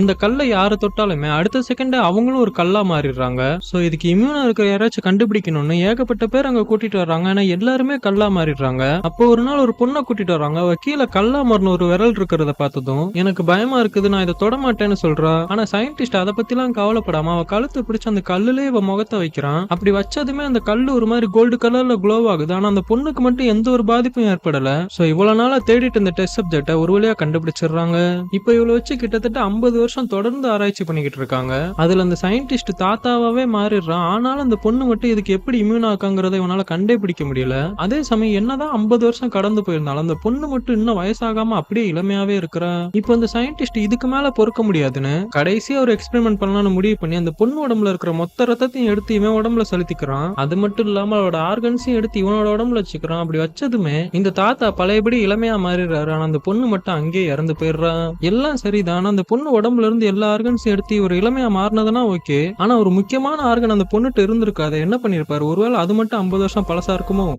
இந்த கல்ல யாரு தொட்டாலுமே அடுத்த செகண்டே அவங்களும் ஒரு கல்லா மாறிடுறாங்க. சோ இதுக்கு இம்யூனா இருக்கிற யாராச்சும் கண்டுபிடிக்கணும்னு ஏகப்பட்ட பேர் அங்க கூட்டிட்டு வர்றாங்க. ஆனா எல்லாருமே கல்லா மாறிடுறாங்க. அப்போ ஒரு நாள் ஒரு பொண்ண கூட்டிட்டு வர்றாங்க. அவ கீழ கல்லா மாறின ஒரு விரல் இருக்கிறத பார்த்ததும் எனக்கு பயமா இருக்குது, நான் இதை தொட மாட்டேன்னு சொல்றா. ஆனா சயின்டிஸ்ட் அதை பத்திலாம் கவலைப்படாம அவ கழுத்தை பிடிச்சு அந்த கல்லுலயே இவ முகத்தை வைக்கிறான். அப்படி வச்சதுமே அந்த கல்லு ஒரு மாதிரி கோல்டு கலர்ல க்ளோ ஆகுது. ஆனா அந்த பொண்ணுக்கு மட்டும் எந்த ஒரு பாதிப்பும் ஏற்படல. சோ இவ்வளவு நாளா தேடிட்டு இந்த டெஸ்ட் சப்ஜெக்ட ஒரு வழியா கண்டுபிடிச்சிடுறாங்க. இப்போ இவ்வளவு வச்சு கிட்டத்தட்ட 50 வருஷம் தொடர்ந்து ஆராய்ச்சி பண்ணிக்கிட்டு இருக்காங்க. அதுல அந்த சயின்டிஸ்ட் தாத்தாவே மாறிடுறான். ஆனாலும் அந்த பொண்ணு மட்டும் இதுக்கு எப்படி இம்யூன் ஆக்காங்கிறத இவனால கண்டே பிடிக்க முடியல. அதே சமயம் என்னதான் 50 வருஷம் கடந்து போயிருந்தாலும் அந்த பொண்ணு மட்டும் இன்னும் வயசாகாம அப்படியே இளமையாவே இருக்கிறா. இப்போ அந்த சயின்டிஸ்ட் இதுக்கு மேல பொறுக்க முடியாதுன்னு கடைசியா ஒரு எக்ஸ்பெரிமெண்ட் பண்ணலாம்னு முடிவு பண்ணி அந்த பொண்ணு உடம்புல இருக்கிற மொத்த ரத்தத்தையும் எடுத்து இவன் உடம்புல செலுத்திக்கிறான். அது மட்டும் இல்லாம அவளோட ஆர்கன்ஸையும் எடுத்து இவனோட உடம்புல வச்சுக்கிறான். அப்படி வச்சதுமே இந்த தாத்தா பழையபடி இளமையா மாறிடுறாரு. ஆனா அந்த பொண்ணு மட்டும் அங்கேயே இறந்து போயிடுறா. எல்லாம் சரிதான். அந்த பொண்ணு உடம்புல இருந்து எல்லா ஆர்கன்ஸையும் எடுத்து ஒரு இளமையா மாறினதுனா ஓகே. ஆனா ஒரு முக்கியமான ஆர்கன் அந்த பொண்ணுட்டு இருந்திருக்கு. அதை என்ன பண்ணிருப்பாரு? ஒருவேளை அது மட்டும் 50 வருஷம் பழசா இருக்குமோ?